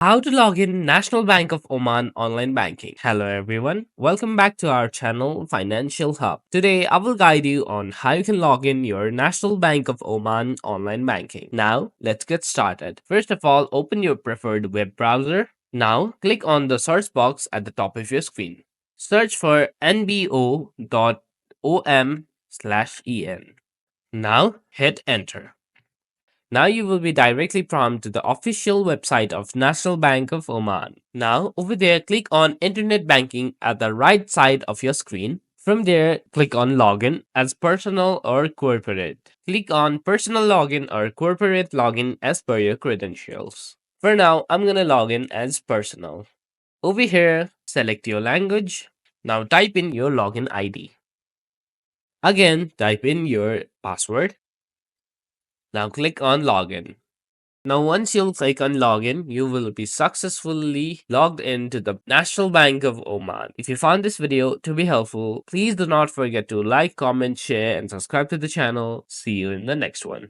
How to log in National Bank of Oman online banking. Hello everyone, welcome back to our channel Financial Hub. Today I will guide you on how you can log in your National Bank of Oman online banking. Now let's get started. First of all, open your preferred web browser. Now click on the search box at the top of your screen. Search for nbo.om/en. Now hit enter. Now you will be directly prompted to the official website of National Bank of Oman. Now over there, click on Internet Banking at the right side of your screen. From there, click on Login as personal or corporate. Click on Personal Login or Corporate Login as per your credentials. For now, I'm gonna log in as personal. Over here, select your language. Now type in your login ID. Again, type in your password. Now click on Login. Now, once you'll click on login, you will be successfully logged into the National Bank of Oman. If you found this video to be helpful, please do not forget to like, comment, share, and subscribe to the channel. See you in the next one.